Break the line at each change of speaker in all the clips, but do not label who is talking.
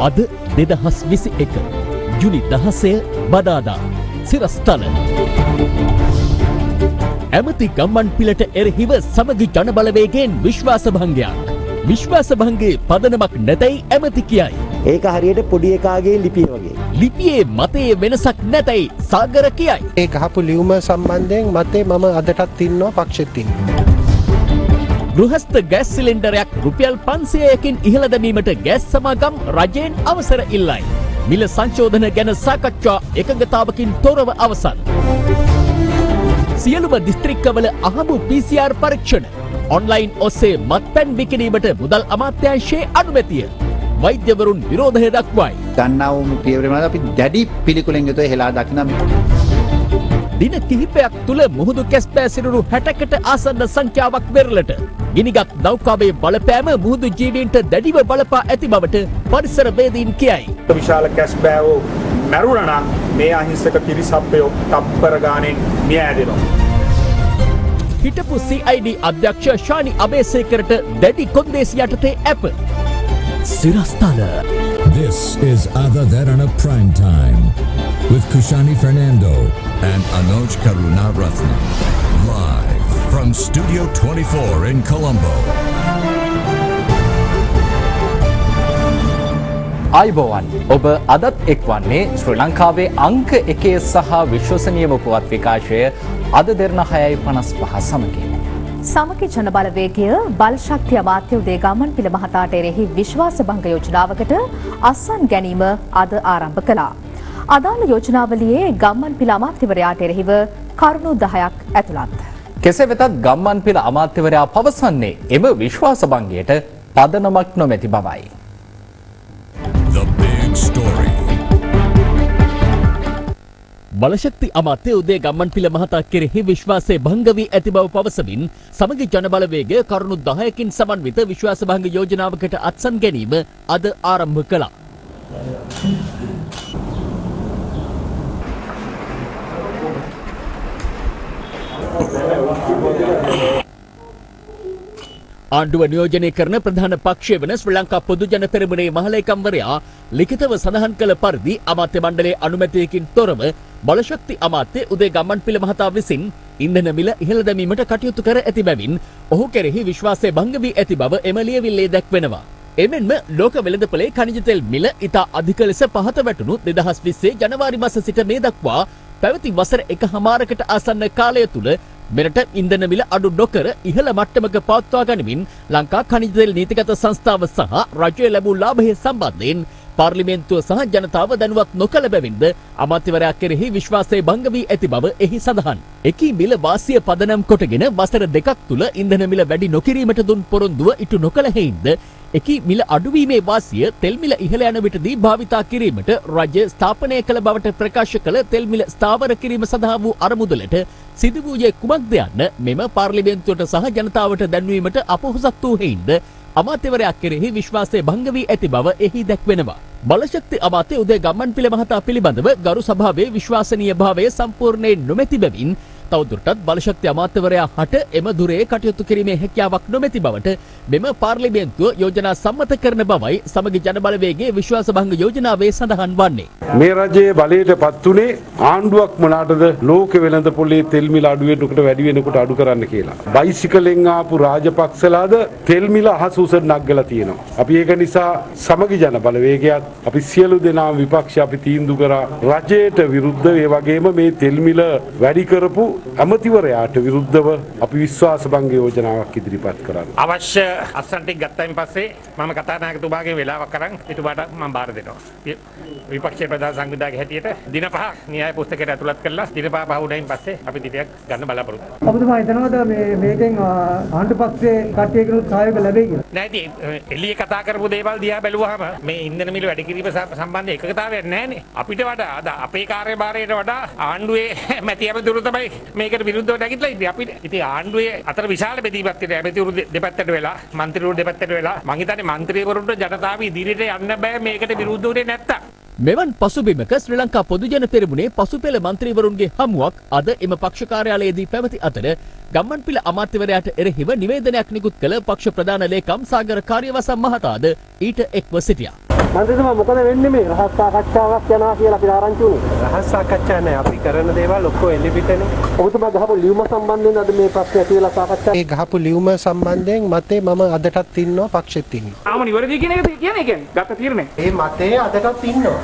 අද 2021 ජුනි 16 බදාදා සිරස්තල ඇමති ගම්මන් පිලට එරෙහිව සමගි ජනබලවේගයෙන් විශ්වාසභංගයේ පදනමක් නැතයි ඇමති කියයි.
ඒක හරියට පොඩි එකාගේ ලිපිය වගේ.
ලිපියේ මතයේ වෙනසක් නැතයි සාගර කියයි.
ඒ ගහපු ලියුම සම්බන්ධයෙන් මතේ මම අදටත් ඉන්නවා පක්ෂෙත් ඉන්නවා.
ගෘහස්ත ගෑස් සිලින්ඩරයක් රුපියල් 500කින් ඉහළ දැමීමට ගෑස් සමාගම් රජයෙන් අවසර ඉල්ලයි. මිල සංශෝධන ගැන සාකච්ඡා එකඟතාවකින් තොරව අවසන්. සියලුම දිස්ත්‍රික්කවල අහඹු PCR පරීක්ෂණ ඔන්ලයින් ඔස්සේ මත්පැන් විකිණීමට මුදල් අමාත්‍යාංශයේ අනුමැතිය. වෛද්‍යවරුන් විරෝධය දක්වයි.
ගන්නා වූ පියවරවල අපි දැඩි පිළිකුලෙන් යුතුව හෙලා දකිනවා.
දින කිහිපයක් තුළ මුහුදු කැස්බෑ සිරුරු 60කට ආසන්න සංඛ්‍යාවක් වෙරළට. ගිනිගත් නෞකාවේ බලපෑම මුහුදු ජීවීන්ට දැඩිව බලපා ඇති බවට පරිසරවේදීන් කියයි.
විශාල කැස්බෑවෝ මැරුණා නම් මේ අහිංසක කිරිසප්පයෝ තප්පර ගානෙන් මිය ඇදෙනවා. හිටපු
CID අධ්‍යක්ෂ ශානි අබේසේකරට දැඩි කොන්දේසි යටතේ ඇප.
Sirastala. This is Ada Derana Prime Time with Kushani Fernando and Anoj Karunaratne. Live from Studio 24 in Colombo.
අයිබෝවන් ඔබ අදත් එක්වන්නේ ශ්‍රී ලංකාවේ අංක 1 සහ විශ්වසනීයම පුවත් විකාශය අද දෙරණ 6:55 සමගින්.
සමගි ජනබලවේගය බලශක්තිය අමාත්‍ය උදේ ගම්මන්පිල මහතාට එරෙහි විශ්වාසභංග යෝජනාවකට අත්සන් ගැනීම අද ආරම්භ කළා. අදාළ යෝජනාවලියේ ගම්මන්පිල අමාත්‍යවරයාට එරෙහිව කරුණු 10ක් ඇතුළත්.
කෙසේ වෙතත් ගම්මන්පිල අමාත්‍යවරයා පවසන්නේ එම විශ්වාසභංගයට පදනමක් නොමැති බවයි.
The big story.
බලශක්ති අමාත්‍ය උදේ ගම්මන්පිල මහතා කෙරෙහි විශ්වාසය භංග වී ඇති බව පවසමින් සමගි ජනබලවේගය කරුණු 10කින් සමන්විත විශ්වාසභංග යෝජනාවකට අත්සන් ගැනීම අද ආරම්භ කළා. ආණ්ඩුව නියෝජනය කරන ප්‍රධාන පක්ෂය වන ශ්‍රී ලංකා පොදු ජන පෙරමුණේ මහලේකම්වරයා ලිඛිතව සඳහන් කළ පරිදි අමාත්‍ය මණ්ඩලයේ අනුමැතියකින් තොරව බලශක්ති අමාත්‍ය උදේ ගම්මන්පිල මහතා විසින් ඉන්ධන මිල ඉහළ දැමීමට කටයුතු කර ඇති බැවින් ඔහු කෙරෙහි විශ්වාසය භංග වී ඇති බව එම ලියවිල්ලේ දැක්වෙනවා. එමෙන්ම ලෝක වෙළඳපොලේ ಖನಿජ තෙල් මිල ඉතා අධික ලෙස පහත වැටුණු 2020 ජනවාරි මාස සිට මේ දක්වා පැවති වසර 1.5කට ආසන්න කාලය තුල මෙරට ඉන්ධන මිල අඩු නොකර ඉහළ මට්ටමක පවත්වා ගනිමින් ලංකා ಖනිජ තෙල් නීතිගත සංස්ථාව සහ රජය ලැබූ ලාභය සම්බන්ධයෙන් පාර්ලිමේන්තුව සහ ජනතාව දැනුවත් නොකළ බැවින්ද අමාත්‍යවරයා කෙරෙහි විශ්වාසය භංග වී ඇති බව එහි සඳහන්. එකී මිල වාසිය පදනම් කොටගෙන වසර 2ක් තුල ඉන්ධන මිල වැඩි නොකිරීමට දුන් පොරොන්දුව ඉටු නොකළ හේින්ද එකී මිල අඩුවීමේ වාසිය තෙල් මිල ඉහළ යන විටදී භාවිතා කිරීමට රජය ස්ථාපනය කළ බවට ප්‍රකාශ කළ තෙල් මිල ස්ථාවර කිරීම සඳහා වූ අරමුදලට සිදු වූයේ කුමක්ද යන්න මෙම පාර්ලිමේන්තුවට සහ ජනතාවට දැන්වීමට අපොහොසත් වූ හේින්ද අමාත්‍යවරයා කෙරෙහි විශ්වාසය භංග වී ඇති බව එහි දැක්වෙනවා. බලශක්ති අමාත්‍ය උදේ ගම්මන්පිල මහතා පිළිබඳව ගරු සභාවේ විශ්වාසනීය භාවය සම්පූර්ණයෙන් නොමැති බැවින් තවදුරටත් බලශක්ති අමාත්‍යවරයා හට එම දුරේ කටයුතු කිරීමේ හැකියාවක් නොමැති බවට මෙම පාර්ලිමේන්තුව යෝජනා සම්මත කරන බවයි සමගි ජනබලවේගයේ විශ්වාසභංග යෝජනාවේ සඳහන් වන්නේ.
මේ රජයේ බලයට පත් උනේ ආණ්ඩුවක් මොනටද ලෝක වෙළඳපොලේ තෙල් මිල අඩු වෙනකොට වැඩි වෙනකොට අඩු කරන්න කියලා. බයිසිකලෙන් ආපු රාජපක්ෂලාද තෙල් මිල අහස උස නග්ගලා තියෙනවා. අපි ඒක නිසා සමගි ජනබලවේගයත් අපි සියලු දෙනාම විපක්ෂ අපි තීන්දුව කරා රජයට විරුද්ධව ඒ වගේම මේ තෙල් මිල වැඩි කරපු අමතිවරයාට විරුද්ධව අපි විශ්වාසභංග යෝජනාවක් ඉදිරිපත් කරන්න.
අවශ්‍ය අත්සන් ටික ගත්තයින් පස්සේ මම කතානායකතුමාගෙන් වෙලාවක් අරන් ඊටුබාට මම බාර දෙනවා. විපක්ෂයේ ප්‍රධාන සංවිධායක හැටියට දින 5 න්‍යාය පුස්තකයට ඇතුළත් කරලා දින 5 පහුණයින් පස්සේ අපි දිටයක් ගන්න බලාපොරොත්තු වෙනවා.
ඔබතුමා හිතනවද මේකෙන් ආණ්ඩු පක්ෂයේ කට්ටියකිනුත් සහයෝග ලැබෙයි කියලා?
නෑ ඉතින් එළියේ කතා කරපු දේවල් දිහා බැලුවාම මේ ඉන්ධන මිල වැඩි කිරීම සම්බන්ධ එකකතාවයක් නෑනේ. අපිට වඩා අද අපේ කාර්යභාරයට වඩා ආණ්ඩුවේ මැති ඇමතිවරු තමයි මේකට විරුද්ධව නැගිටලා ඉතින් අපිට ඉතින් ආණ්ඩුවේ අතර විශාල බෙදීමක් තියෙනවා. ඇමතිවරු දෙපැත්තට වෙලා മന്ത്രിවරු දෙපැත්තට වෙලා මං හිතන්නේ മന്ത്രിවරුන්ට ජනතාව ඉදිරියට යන්න බෑ මේකට විරුද්ධ වෙන්නේ නැත්තම්.
මෙවන් පසුබිමක ශ්‍රී ලංකා පොදු ජන පෙරමුණේ පසුපෙළ මන්ත්‍රීවරුන්ගේ හමුවක් අද එම පක්ෂ කාර්යාලයේදී පැවති අතර ගම්මන්පිල අමාත්‍යවරයාට එරෙහිව නිවේදනයක් නිකුත් කළ පක්ෂ ප්‍රධාන ලේකම් සාගර කාර්යවසම් මහතාද ඊට එක්ව සිටියා.
මන්ත්‍රීතුමා මොකද වෙන්නේ මේ රහස් සාකච්ඡාවක් යනවා කියලා අපි ආරංචි වුණේ.
රහස් සාකච්ඡා නැහැ. අපි කරන දේවල් ඔක්කොම එළිපිටනේ.
ඔබතුමා ගහපු ලියුම සම්බන්ධයෙන් අද මේ ප්‍රශ්නේ ඇති වෙලා සාකච්ඡා.
ඒ ගහපු ලියුම සම්බන්ධයෙන් මතේ මම අදටත් ඉන්නවා පක්ෂෙත් ඉන්නවා.
ආම නිවැරදි කියන එක කියන්නේ ගත්ත තීරණය.
ඒ මතේ අදටත් ඉන්නවා.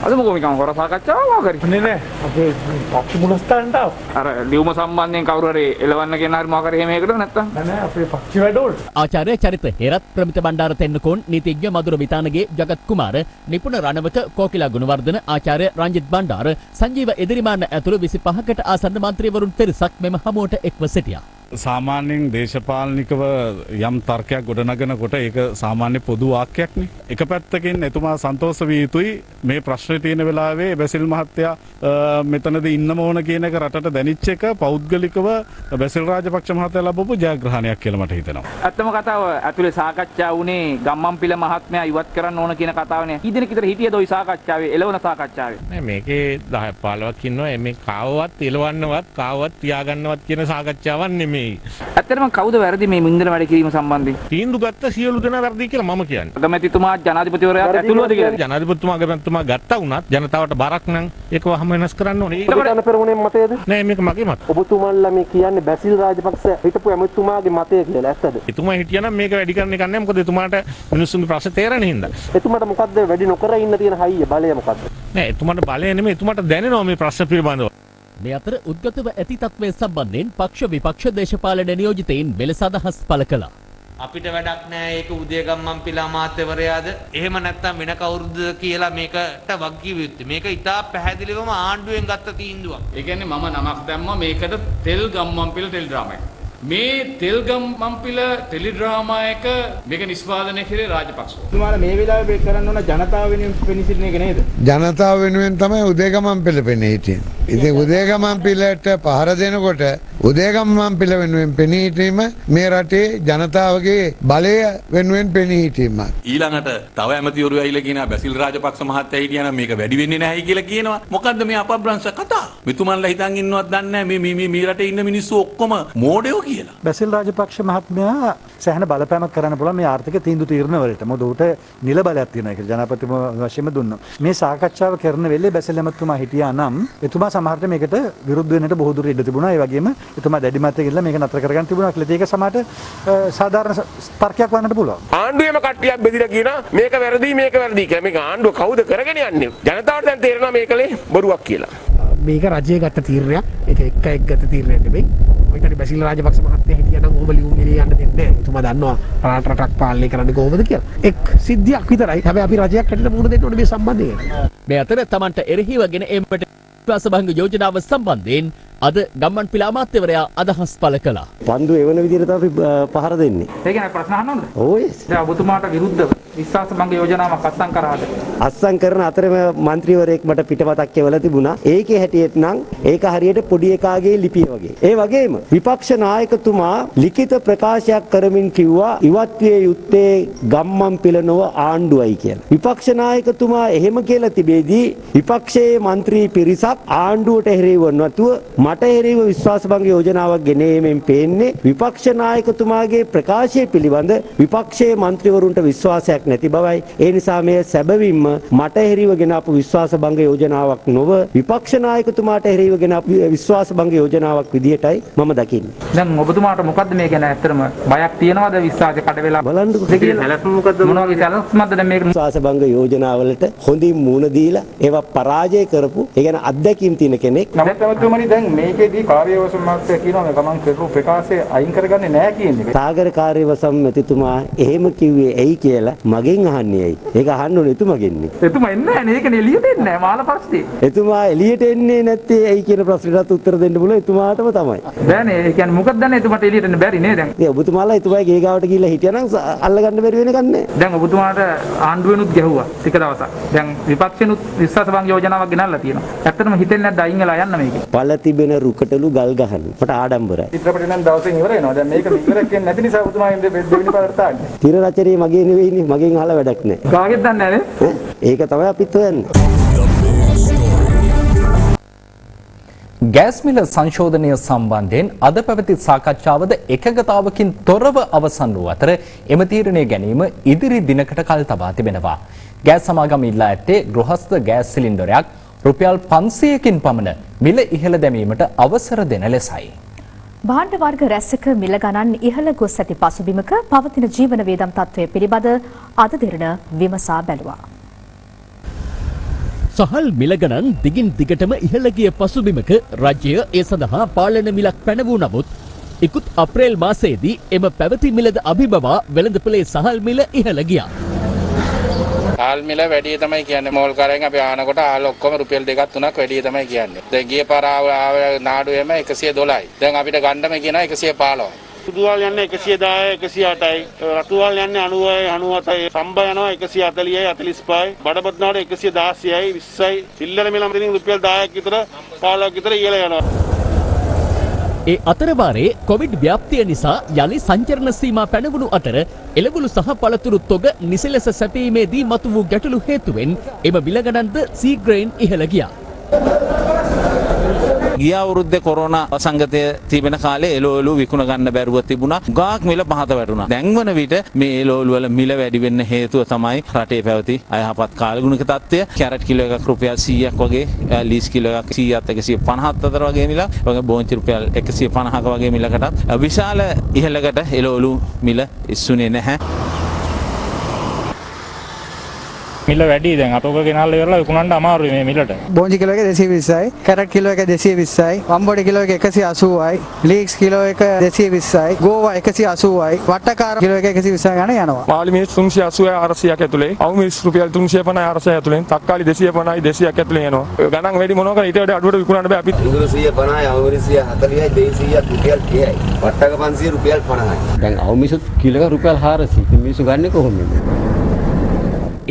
අද මොකෝ නිකන් හොර සාකච්ඡාවක් කරේ. නේ අපේ පක්ෂ මුලස්ථානට අර ලියුම සම්බන්ධයෙන් කවුරු හරි එලවන්න කියන හරි මොකක් හරි එහෙම එකද නැත්තම් නෑ අපේ පක්ෂ වැඩවලට.
ආචාර්ය චරිත හේරත් ප්‍රමිත බණ්ඩාර තෙන්නකෝන් නීතිඥ මధుර විතානගේ ජගත් කුමාර නිපුණ රණවත කෝකිලා ගුණවර්ධන ආචාර්ය රංජිත් බණ්ඩාර සංජීව එදිරිමාන ඇතුළු 25කට ආසන්න මන්ත්‍රීවරුන් පෙරසක් මෙම හමුවට එක්ව සිටියා.
සාමාන්‍යයෙන් දේශපාලනිකව යම් තර්කයක් ගොඩනගනකොට ඒක සාමාන්‍ය පොදු වාක්‍යයක්නේ. එක පැත්තකින් එතුමා සන්තෝෂ විය යුතුයි මේ ප්‍රශ්නේ තියෙන වෙලාවේ බැසිල් මහත්තයා මෙතනදී ඉන්නම ඕන කියන එක රටට දැනිච්ච එක පෞද්ගලිකව බැසිල් රාජපක්ෂ මහත්තයා ලැබපු ජයග්‍රහණයක් කියලා මට හිතෙනවා.
ඇත්තම කතාව ඇතුලේ සාකච්ඡා වුණේ ගම්මන්පිල මහත්මයා ඉවත් කරන්න ඕන කියන කතාවනේ. කී දෙනෙක් විතර හිටියද ওই සාකච්ඡාවේ එළවන සාකච්ඡාවේ? නෑ මේකේ 10 15ක් ඉන්නවා. මේ කාවවත් එළවන්නවත් කාවවත් තියාගන්නවත් කියන සාකච්ඡාවක් නෙමෙයි.
ඇත්තටම කවුද වැරදි මේ මින්දන වැඩ කිරීම සම්බන්ධයෙන්?
තීන්දුව ගත්ත සියලු දෙනා වැරදි කියලා මම කියන්නේ.
අගමැතිතුමා ජනාධිපතිවරයාට ඇතුළුවද කියලා?
ජනාධිපතිතුමා අගමැතිතුමා ගත්තා වුණත් ජනතාවට බරක් නම් ඒක වහම වෙනස් කරන්න ඕනේ.
ඒක පෙරමුණේ මතයද?
නෑ මේක මගේ මත.
ඔබතුමාලා මේ කියන්නේ බැසිල් රාජපක්ෂ හිටපු ඇමතිතුමාගේ මතය කියලා ඇත්තද?
එතුමා හිටියනම් මේක වැඩි කරන්න එක නෑ. මොකද එතුමාට මිනිස්සුන්ගේ ප්‍රශ්න තේරෙන හින්දා.
එතුමාට මොකද්ද වැඩි නොකර ඉන්න තියෙන හයිය බලය මොකද්ද?
නෑ එතුමාට බලය නෙමෙයි එතුමාට දැනෙනවා මේ ප්‍රශ්න පිළිබඳව.
මේ අතර උද්ගතව ඇති තත්ත්වය සම්බන්ධයෙන් පක්ෂ විපක්ෂ දේශපාලන නියෝජිතයින් මෙලෙස අදහස් පළ කළා.
අපිට වැඩක් නෑ ඒක උදේගම්මන්පිල අමාත්‍යවරයාද එහෙම නැත්නම් වෙන කවුරුද කියලා මේකට වගකීම යුත්තේ. මේක ඉතා පැහැදිලිවම ආණ්ඩුවෙන් ගත්ත තීන්දුවක්.
ඒ කියන්නේ මම නමක් දැම්මා මේකට තෙල් ගම්මන්පිල ටෙලිඩ්‍රාමා එක. මේ තෙල් ගම්මන්පිල ටෙලිඩ්‍රාමා එක මේක නිෂ්පාදනය කරේ රාජපක්ෂ.
තුමාලා මේ වෙලාවේ මේ කරන්න ඕන ජනතාව වෙනුවෙන් පෙනී සිටින එක නේද?
ජනතාව වෙනුවෙන් තමයි උදේගම්මන්පිල පෙනී හිටියේ. ඉතින් උදේගම්මන්පිලට පහර දෙනකොට උදේගම්මන්පිල වෙනුවෙන් පෙනී හිටීම මේ රටේ ජනතාවගේ බලය වෙනුවෙන් පෙනී හිටීම.
ඊළඟට තව ඇමතිවරු ඇවිල්ලා කියනවා බැසිල් රාජපක්ෂ මහත්තයා හිටියනම් මේක වැඩි වෙන්නේ නැහැයි කියලා කියනවා. මොකද්ද මේ අපබ්‍රංශ කතා? මෙතුමන්ලා හිතන් ඉන්නවත් දන්නේ නැහැ මේ රටේ ඉන්න මිනිස්සු ඔක්කොම මෝඩයෝ කියලා.
බැසිල් රාජපක්ෂ මහත්මයා සෑහෙන බලපෑමක් කරන්න පුළුවන් මේ ආර්ථික තීන්දුව තීරණ වලට. මොකද ඌට නිල බලයක් තියෙනවා ඒක ජනාධිපතිතුමා වශයෙන්ම දුන්නා. මේ සාකච්ඡාව කරන වෙලේ බැසිල් ඇමතිතුමා හිටියා නම් එතුමා සමහරට මේකට විරුද්ධ වෙන්නට බොහෝ දුර ඉඩ තිබුණා. ඒ වගේම එතුමා දැඩි මතය ගිහලා මේක නතර කරගන්න තිබුණා කියලා. ඒක සමහරට සාධාරණ තර්කයක් වන්නට පුළුවන්.
ආණ්ඩුවේම කට්ටියක් බෙදලා කියනවා මේක වැරදි කියලා. මේක ආණ්ඩුව කවුද කරගෙන යන්නේ? ජනතාවට දැන් තේරෙනවා මේකලේ බොරුවක් කියලා.
මේක රජයේ ගත්ත තීරණයක්. ඒක එක් ගත්ත තීරණයක් නෙමෙයි. ඔයකනේ බැසිල් රාජපක්ෂ මහත්තයා හිටියනම් ඔහොම ලියුම් ගෙනිය යන්න දෙන්නේ නැහැ. එතුමා දන්නවා රටක් පාලනය කරන්නේ කොහොමද කියලා. එක් සිද්ධියක් විතරයි. හැබැයි අපි රජයක් හැටියට මුහුණ දෙන්න ඕනේ මේ සම්බන්ධයෙන්.
මේ අතර තමන්ට එරෙහිවගෙන එමට විශ්වාසභංග යෝජනාව සම්බන්ධයෙන් අද ගම්මන්පිල අමාත්‍යවරයා අදහස් පළ කළා.
පන්දු එවන විදිහට තමයි පහර දෙන්නේ.
ඒ කියන්නේ ප්‍රශ්න අහන්න ඕනද?
ඕයි.
දැන් ඔබතුමාට විරුද්ධව විශ්වාසභංග යෝජනාවක් අත්සන් කරාද?
අත්සන් කරන අතරම മന്ത്രിවරයෙක් මට පිටපතක් කියවලා තිබුණා. ඒකේ හැටියට නම් ඒක හරියට පොඩි එකාගේ ලිපිය වගේ. ඒ වගේම විපක්ෂ නායකතුමා ලිඛිත ප්‍රකාශයක් කරමින් කිව්වා ඉවත් විය යුත්තේ ගම්මන්පිල නොව ආණ්ඩුවයි කියලා. විපක්ෂ නායකතුමා එහෙම කියලා තිබෙදී විපක්ෂයේ മന്ത്രി පිරිසක් ආණ්ඩුවට එරෙහිව නැතුව මට එරෙහිව විශ්වාසභංග යෝජනාවක් ගෙනීමෙන් පේන්නේ විපක්ෂ නායකතුමාගේ ප්‍රකාශය පිළිබඳ විපක්ෂයේ മന്ത്രിවරුන්ට විශ්වාසයක් නැති බවයි. ඒ නිසා මේ සැබවින්ම මට එරෙහිව ගෙනාපු විශ්වාසභංග යෝජනාවක් නොව විපක්ෂ නායකතුමාට එරෙහිව ගෙනාපු විශ්වාසභංග යෝජනාවක් විදිහටයි මම දකින්නේ.
දැන් ඔබතුමාට මොකද්ද මේ ගැන ඇත්තටම බයක් තියනවද විශ්වාසය කඩ වෙලා?
බලන්නකෝ.
සැලසුම් මොකද්ද? මොනවා වගේ සැලසුම්ද දැන් මේක?
විශ්වාසභංග යෝජනාවලට හොඳින් මුහුණ දීලා ඒවා පරාජය කරපු ඒ කියන්නේ අත්දැකීම් තියෙන කෙනෙක්.
නමුත් දැන් මේකේදී කාර්යවසම් මාත්‍ය කියනවා මේ ගමන් කරපු ප්‍රකාශය අයින් කරගන්නේ නැහැ කියන එක.
සාගර කාර්යවසම් මැතිතුමා එහෙම කිව්වේ ඇයි කියලා මගෙන් අහන්නේ ඇයි? ඒක අහන්න ඕනේ එතුමගෙන්නේ.
එතුමා එන්නේ නැහැ නේ. ඒක එළියට එන්නේ නැහැ මාළ පරිස්ථිතිය.
එතුමා එළියට එන්නේ නැත්තේ ඇයි කියන ප්‍රශ්නටත් උත්තර දෙන්න පුළුවන් එතුමාටම තමයි.
බෑනේ. ඒ කියන්නේ මොකක්ද දන්නේ එතුමාට එළියට එන්න බැරි නේ දැන්.
ඒ ඔබතුමාලා එතුමාගේ ගේ ගාවට ගිහිල්ලා හිටියනම් අල්ලගන්න බැරි වෙන එකක් නැහැ.
දැන් ඔබතුමාට ආණ්ඩුවෙනුත් ගැහුවා ටික දවසක්. දැන් විපක්ෂෙනුත් විශ්වාසභංග යෝජනාවක් ගෙනල්ලා තියෙනවා. ඇත්තටම හිතෙන්නේ නැද්ද අයින් වෙලා යන්න මේකේ?
පළ තිබෙන රුකටලු ගල් ගහන්න. මට ආඩම්බරයි.
චිත්‍රපටය නම් දවසෙන් ඉවර වෙනවා. දැන් මේක ඉවර කියන්නේ නැති නිසා ඔබතුමා ඉන්නේ දෙවෙනි පාරට තාන්නේ.
තිර රචනයේ මගේ නෙවෙයිනේ. මගෙන් අහලා වැඩක් නැහැ.
කාගෙත් දන්නේ නැහැ නේ.
ඒක තමයි අපිත් හොයන්නේ.
ගෑස් මිල සංශෝධනය සම්බන්ධයෙන් අද පැවති සාකච්ඡාවද එකගතාවකින් තොරව අවසන් වූ අතර එම තීරණය ගැනීම ඉදිරි දිනකට කල් තබා තිබෙනවා. ගෑස් සමාගම ඉල්ලා ඇත්තේ ගෘහස්ත ගෑස් සිලින්ඩරයක් රුපියල් 500කින් පමණ මිල ඉහළ දැමීමට අවසර දෙන ලෙසයි.
භාණ්ඩ වර්ග රැසක මිල ගණන් ඉහළ ගොස් ඇති පසුබිමක පවතින ජීවන වියදම් තත්ත්වය පිළිබඳ අද දින විමසා බැලුවා.
සහල් මිල ගණන් දිගින් දිගටම ඉහළ ගිය පසුබිමක රජය ඒ සඳහා පාලන මිලක් පැනවූ නමුත් ඉකුත් අප්‍රේල් මාසයේදී එම පැවති මිලද අභිබවා වෙළඳපොලේ සහල් මිල ඉහළ ගියා.
ආල් මිල වැඩි තමයි කියන්නේ මෝල් කරෙන් අපි ආනකොට ආල් ඔක්කොම රුපියල් 2ක් 3ක් වැඩි තමයි කියන්නේ. දැන් ගිය පාර නාඩුවේම 112යි. දැන් අපිට ගන්නම කියනවා 115.
සුදුවල් යන්නේ 110යි 108යි රතුවල් යන්නේ 90යි 97යි සම්බ යනවා 140යි 45යි බඩපත්නාට 116යි 20යි සිල්ලර මිල මෙතනින් රුපියල් 10ක් විතර 15ක් විතර ඉහළ යනවා.
ඒ අතරවාරේ කොවිඩ් ව්‍යාප්තිය නිසා යලි සංචරණ සීමා පැනවුණු අතර එළවලු සහ පළතුරු තොග නිසලෙස සැපීමේදී මතු වූ ගැටලු හේතුවෙන් එම මිල ගණන්ද සීග්‍රයෙන් ඉහළ ගියා.
ගිය අවුරුද්දේ කොරෝනා වසංගතය තිබෙන කාලේ එළවලු විකුණ ගන්න බැරුව තිබුණා. ගාක් මිල පහත වැටුණා. දැන් වන විට මේ එළවලු වල මිල වැඩි වෙන්න හේතුව තමයි රටේ පැවති අයහපත් කාලගුණික තත්ත්වය. කැරට් කිලෝ එකක් රුපියල් 100ක් වගේ, ලීස් කිලෝ එකක් 100ත් 150ත් අතර වගේ මිල, වගේ බෝංචි රුපියල් 150ක වගේ මිලකටත් විශාල ඉහළකට එළවලු මිල ඉස්සුනේ නැහැ.
මිල වැඩි දැන් අතෝක ගෙනල්ලා ඉවරලා විකුණන්න අමාරුයි මේ මිලට.
බෝංචි කිලෝ එක 220යි, කැරට් කිලෝ එක 220යි, වම්බොඩි කිලෝ එක 180යි, ලීක්ස් කිලෝ එක 220යි, ගෝවා 180යි, වට්ටකාර කිලෝ එක 120යි ගන්න යනවා.
මාළි මිනිස් 380යි 400ක් ඇතුලේ, අවු මිනිස් රුපියල් 350යි 400ක් ඇතුලේ, තක්කාලි 250යි 200ක් ඇතුලේ යනවා. ගණන් වැඩි මොනවා කරා ඊට වඩා අඩුවට විකුණන්න බෑ අපි.
150යි අවු මිනිස් 140යි 200ක් රුපියල් 30යි. වට්ටක 500 රුපියල් 50යි. දැන් අවු මිනිස් කිලෝ එක රුපියල් 400. මිනිස්සු ගන්නේ කොහොමද?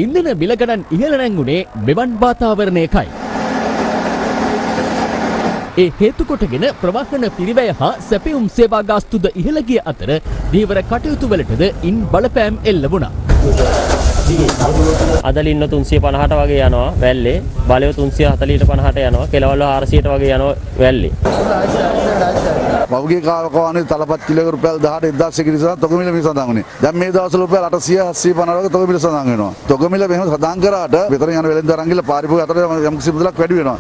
ඉන්ධන මිල ගණන් ඉහළ නැංගුණේ මෙවන් වාතාවරණයකයි. ඒ හේතු කොටගෙන ප්‍රවාහන පිරිවැය හා සැපයුම් සේවා ගාස්තුද ඉහළ ගිය අතර දීවර කටයුතු වලටද ඉන් බලපෑම් එල්ල වුණා.
අදලින්න 350ට වගේ යනවා වැල්ලේ, බලය 340ට 50ට යනවා, කෙලවල 400ට වගේ යනවා වැල්ලේ.
පෞගේ කාලකවානේ තලපත් කිලෝ රුපියල් 10ට 1000 නිසා තොග මිල මේ සඳහන් වුණේ. දැන් මේ දවස්වල රුපියල් 800 750 වගේ තොග මිල සඳහන් වෙනවා. තොග මිල මෙහෙම සඳහන් කරාට විතර යන වෙලෙන්ද අරන් ගිහලා පාරිභෝගික අතර යම් කිසි මුදලක් වැඩි වෙනවා.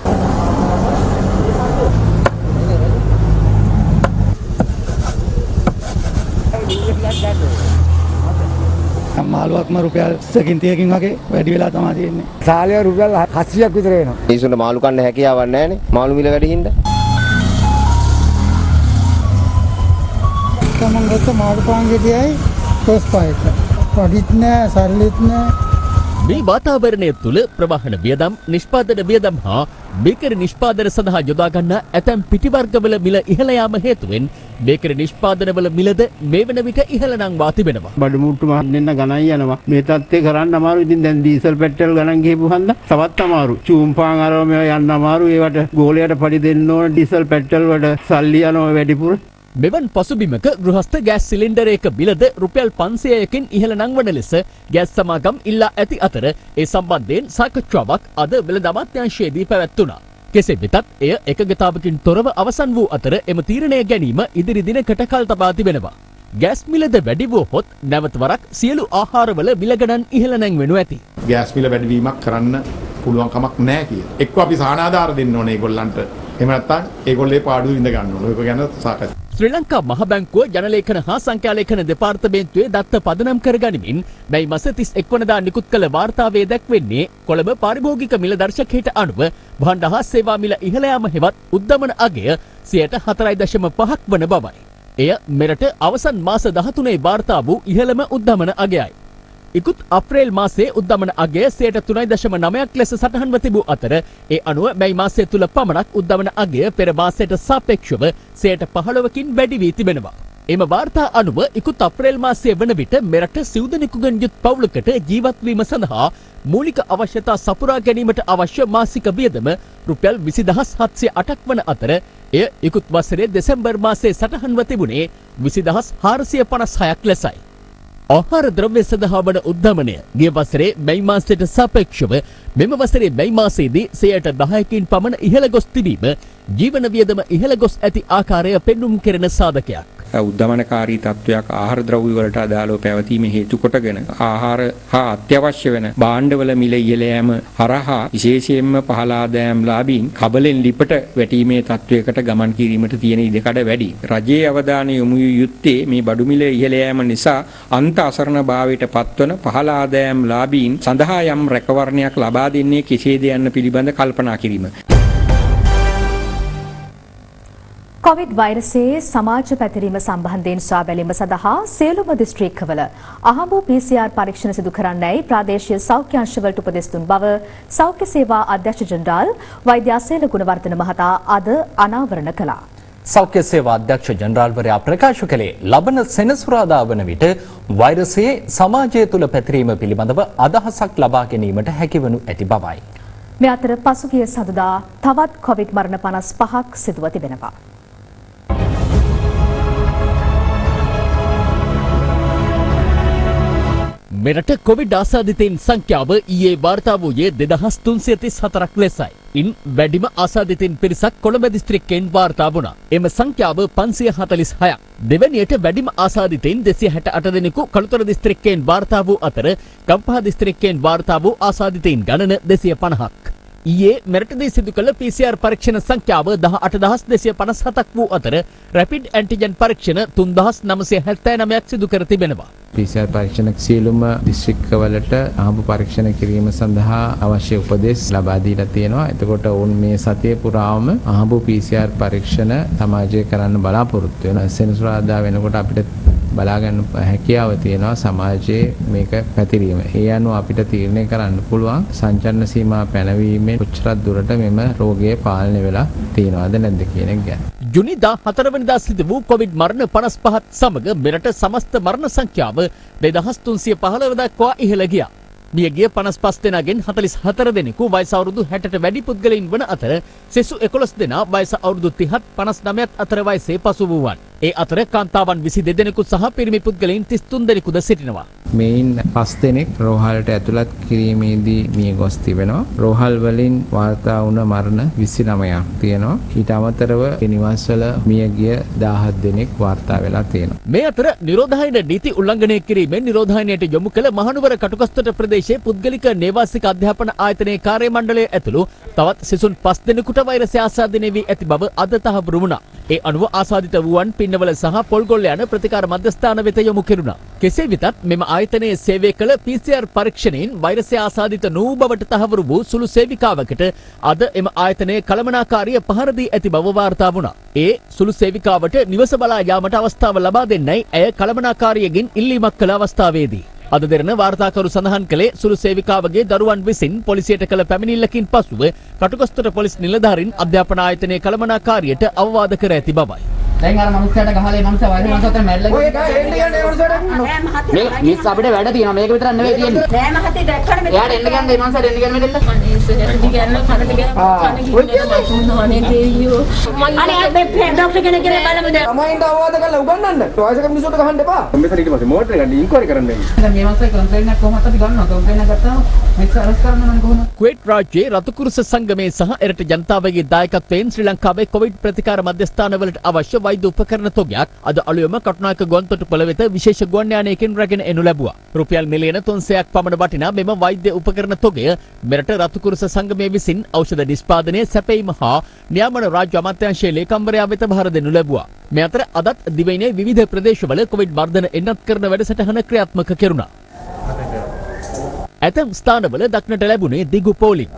මාළුවක්ම රුපියල් 20කින් 30කින් වගේ වැඩි වෙලා තමයි තියෙන්නේ. සාලය රුපියල් 700ක් විතර එනවා.
මිනිසුන්ට මාළු කන්න හැකියාවක් නැහැ නේ. මාළු මිල වැඩි හින්දා.
තමන් ගත්ත මාළු පාංගෙදියයි කොස් පායක. වඩිත් නෑ, සරලිත් නෑ.
මේ වාතාවරණය තුළ ප්‍රවාහන වියදම්, නිෂ්පාදන වියදම් හා බේකරි නිෂ්පාදන සඳහා යොදා ගන්නා ඇතැම් පිටිවර්ගවල මිල ඉහළ යාම හේතුවෙන් බේකරි නිෂ්පාදනවල මිලද මේ වන විට ඉහළ නංවා තිබෙනවා.
බඩු මුට්ටු මහන්න ගණන් යනවා. මේ තත්ත්වේ කරන්න අමාරු. ඉතින් දැන් ඩීසල් පෙට්‍රල් ගණන් ගිහපුවහම තවත් අමාරු. චූම් පාන් අරම යන්න අමාරු. ඒවට ගෝලයට පඩි දෙන්න ඕන ඩීසල් පෙට්‍රල් වලට සල්ලි යනවා වැඩිපුර.
මෙවන් පසුබිමක ගෘහස්ත ගෑස් සිලින්ඩරයක බිලද රුපියල් 500කින් ඉහළ නංවන ලෙස ගෑස් සමාගම් ඉල්ලා ඇති අතර ඒ සම්බන්ධයෙන් සාකච්ඡාවක් අද වෙළඳ අමාත්‍යාංශයේදී පැවැත්වුණා. කෙසේ වෙතත් එය එකගතාවකින් තොරව අවසන් වූ අතර එම තීරණය ගැනීම ඉදිරි දිනකට කල් තබා තිබෙනවා. ගෑස් මිලද වැඩි වුවහොත් නැවත වරක් සියලු ආහාරවල මිල ගණන් ඉහළ නැංවෙනු ඇති.
ගෑස් මිල වැඩිවීමක් කරන්න පුළුවන් කමක් නැහැ කියලා. එක්ක අපි සානාධාර දෙන්න ඕනේ ඒගොල්ලන්ට. එහෙම නැත්නම් ඒගොල්ලේ පාඩුව විඳ ගන්න ඕනේ. ඒක ගැන සාකච්ඡා.
ශ්‍රී ලංකා මහ බැංකුව ජනලේඛන හා සංඛ්‍යාලේඛන දෙපාර්තමේන්තුවේ දත්ත පදනම් කර ගනිමින් මේ මාස 31 වනදා නිකුත් කළ වාර්තාවේ දැක්වෙන්නේ කොළඹ පාරිභෝගික මිල දර්ශකයට අනුව භාණ්ඩ හා සේවා මිල ඉහළ යාම හෙවත් උද්දමන අගය 4.5% වන බවයි. එය මෙරට අවසන් මාස 13 වාර්තා වූ ඉහළම උද්දමන අගයයි. ඉකුත් අප්‍රේල් මාසයේ උද්දමන අගය 3.9% ලෙස සටහන්ව තිබූ අතර ඒ අනුව මේ මාසය තුල පමණක් උද්දමන අගය පෙර මාසයට සාපේක්ෂව 15%කින් වැඩි වී තිබෙනවා. එම වාර්තා අනුව ඉකුත් අප්‍රේල් මාසයේ වන විට මෙරට සිවුදෙනෙකුගෙන් යුත් පවුලකට ජීවත් වීම සඳහා මූලික අවශ්‍යතා සපුරා ගැනීමට අවශ්‍ය මාසික වියදම රුපියල් 20708ක් වන අතර එය ඉකුත් වසරේ දෙසැම්බර් මාසයේ සටහන්ව තිබුණේ 20456ක් ලෙසයි. ආහාර ද්‍රව්‍ය සඳහා වන උද්ධමනය ගිය වසරේ මැයි මාසයට සාපේක්ෂව මෙම වසරේ මැයි මාසයේදී 10%කින් පමණ ඉහළ ගොස් තිබීම ජීවන වියදම ඉහළ ගොස් ඇති ආකාරය පෙන්눔 කෙරෙන සාධකයක්.
උද්ධමනකාරී තත්වයක් ආහාර ද්‍රව්‍ය වලට අදාළව පැවතීම හේතු කොටගෙන ආහාර හා අත්‍යවශ්‍ය වෙන භාණ්ඩවල මිල ඉහළ යාම හරහා විශේෂයෙන්ම පහළ ආදායම් ලාභීන් කබලෙන් ලිපට වැටීමේ තත්වයකට ගමන් කිරීමට තියෙන ඉඩකඩ වැඩි. රජයේ අවධානය යොමු යුත්තේ මේ බඩු මිල ඉහළ යාම නිසා අන්ත අසරණ භාවයට පත්වන පහළ ආදායම් ලාභීන් සඳහා යම් රැකවරණයක් ලබා දෙන්නේ කෙසේද යන්න පිළිබඳ කල්පනා කිරීම.
කොවිඩ් වෛරසයේ සමාජ පැතිරීම සම්බන්ධයෙන් සොයා බැලීම සඳහා සියලුම දිස්ත්‍රික්කවල අහඹු PCR පරීක්ෂණ සිදු කරන්නයි ප්‍රාදේශීය සෞඛ්‍ය අංශවලට උපදෙස් දුන් බව සෞඛ්‍ය සේවා අධ්‍යක්ෂ ජෙනරාල් වෛද්‍ය අසේල ගුණවර්ධන මහතා අද අනාවරණ කළා.
සෞඛ්‍ය සේවා අධ්‍යක්ෂ ජෙනරාල්වරයා ප්‍රකාශ කළේ ලබන සෙනසුරාදා වන විට වෛරසයේ සමාජය තුළ පැතිරීම පිළිබඳව අදහසක් ලබා ගැනීමට හැකිවනු ඇති බවයි.
මේ අතර පසුගිය සඳුදා තවත් කොවිඩ් මරණ 55ක් සිදුව තිබෙනවා.
මෙරට කොවිඩ් ආසාදිතයින් සංඛ්‍යාව ඊයේ වාර්තා වූයේ 2334ක් ලෙසයි. ඉන් වැඩිම ආසාදිතයින් පිරිසක් කොළඹ දිස්ත්‍රික්කයෙන් වාර්තා වුණා. එම සංඛ්‍යාව 546ක්. දෙවැනියට වැඩිම ආසාදිතයින් 268 දෙනෙකු කළුතර දිස්ත්‍රික්කයෙන් වාර්තා වූ අතර ගම්පහ දිස්ත්‍රික්කයෙන් වාර්තා වූ ආසාදිතයින් ගණන 250ක්. ඊයේ මෙරටදී සිදු කළ PCR පරීක්ෂණ සංඛ්‍යාව 18257ක් වූ අතර රැපිඩ් ඇන්ටිජන් පරීක්ෂණ 3979ක් සිදු කර තිබෙනවා.
PCR පරීක්ෂණ සියලුම දිස්ත්‍රික්කවලට අහඹු පරීක්ෂණ කිරීම සඳහා අවශ්‍ය උපදෙස් ලබා දීලා තියෙනවා. එතකොට ඔවුන් මේ සතිය පුරාම අහඹු PCR පරීක්ෂණ සමාජය කරන්න බලාපොරොත්තු වෙනවා. සෙනසුරාදා වෙනකොට අපිට බලා ගන්න හැකියාව තියෙනවා සමාජයේ මේක පැතිරීම. ඒ අනුව අපිට තීරණය කරන්න පුළුවන් සංචලන සීමා පැනවීමෙන් කොච්චරක් දුරට මෙම රෝගය පාලනය වෙලා තියෙනවද නැද්ද කියන එක ගැන.
ජුනි 14 වෙනිදා සිදු වූ කොවිඩ් මරණ 55ත් සමග මෙරට සමස්ත මරණ සංඛ්‍යාව 2315 දක්වා ඉහළ ගියා. මියගිය 55 දෙනාගෙන් 44 දෙනෙකු වයස අවුරුදු 60ට වැඩි පුද්ගලයින් වන අතර සෙසු 11 දෙනා වයස අවුරුදු 30ත් 59ත් අතර වයසේ පසු වූවන්. ඒ අතර කාන්තාවන් 22 දෙනෙකු සහ පිරිමි පුද්ගලයින් 33 දෙනෙකුද සිටිනවා.
මෙයින් 5 දෙනෙක් රෝහලට ඇතුළත් කිරීමේදී මිය ගොස් තිබෙනවා. රෝහල් වලින් වාර්තා වුණ මරණ 29ක් තියෙනවා. ඊට අමතරව නිවාසවල මියගිය 17 දෙනෙක් වාර්තා වෙලා තියෙනවා.
මේ අතර නිරෝධායන නීති උල්ලංඝනය කිරීමෙන් නිරෝධායනයට යොමු කළ මහනුවර කටුකස්තොට ප්‍රදේශයේ පුද්ගලික නේවාසික අධ්‍යාපන ආයතනයේ කාර්ය මණ්ඩලය ඇතුළු තවත් සිසුන් 5 දෙනෙකුට වෛරසය ආසාදනය වී ඇති බව අද තහවුරු වුණා. ඒ අනුව ආසාදිත වූවන් පින්නවල සහ පොල්ගොල්ල යන ප්‍රතිකාර මධ්‍යස්ථාන වෙත යොමු කෙරුණා. කෙසේ වෙතත් මෙම ආයතනයේ සේවය කළ PCR පරීක්ෂණයෙන් වෛරසය ආසාදිත නොවූ බවට තහවුරු වූ සුළු සේවිකාවකට අද එම ආයතනයේ කළමනාකාරිය පහර දී ඇති බව වාර්තා වුණා. ඒ සුළු සේවිකාවට නිවස බලා යාමට අවස්ථාව ලබා දෙන්නයි ඇය කළමනාකාරියගෙන් ඉල්ලීමක් කළ අවස්ථාවේදී. අද දෙරණ වාර්තාකරු සඳහන් කළේ සුළු සේවිකාවගේ දරුවන් විසින් පොලිසියට කළ පැමිණිල්ලකින් පසුව කටුකස්තොට පොලිස් නිලධාරීන් අධ්‍යාපන ආයතනයේ කළමනාකාරියට අවවාද කර ඇති බවයි.
දැන් අර මනුස්සයාට ගහලා මනුස්සයා වයින් මනුස්සයාට මැරලා ඔය ගහ එන්න යන්නේ මනුස්සයාට මේ මිස් අපිට වැඩ තියෙනවා මේක විතරක් නෙවෙයි තියෙන්නේ නෑ මහත්තයා දැක්කම මෙතන එයාට එන්න කියන්නේ මනුස්සයාට එන්න කියන්නේ මෙතන අනේ සෙහෙට ගියන්න කනට ගියා ඔය කියන්නේ අනේ දෙයියෝ අනේ මේ ડોක්ටර් කෙනෙක් කියලා බලමුද අමයින්ට අවවාද කරලා උගන්නන්න වයසක මිනිස්සුන්ට ගහන්න එපා මෙතන ඊට පස්සේ මෝටර් එක ගන්න ඉන්ක්වයරි කරන්න බෑ දැන් මේ මනුස්සයා කම්ප්ලේන්ට් එකක් කොහොමද අපි ගන්නවා කම්ප්ලේන්ට් එකක් ගත්තාම මිස් අරස් කරනවා නම් කොහොමද කුවේට් රාජ්‍යයේ රතුකුරුස සංගමයේ සහ එරට ජනතාවගේ දායකත්වයෙන් ශ්‍රී ලංකාවේ කොවිඩ් ප්‍රතිකාර මධ්‍යස්ථානවලට අවශ්‍ය වෛද්‍ය උපකරණ තොගයක් අද අලුයම කටුනායක ගුවන්තොටුපළ වෙත විශේෂ ගුවන් යානයකින් රැගෙන එනු ලැබුවා. රුපියල් මිලියන 300ක් පමණ වටිනා මෙම වෛද්‍ය උපකරණ තොගය මෙරට රතුකුරුස සංගමය විසින් ඖෂධ නිෂ්පාදනය සැපයීම හා නියාමන රාජ්‍ය අමාත්‍යාංශයේ ලේකම්වරයා වෙත බහර දෙනු ලැබුවා. මේ අතර අදත් දිවයිනේ විවිධ ප්‍රදේශවල කොවිඩ් මර්ධන එන්නත් කරන වැඩසටහන ක්‍රියාත්මක කෙරුණා. ඇතැම් ස්ථානවල දක්නට ලැබුණේ දිගු පෝලිං.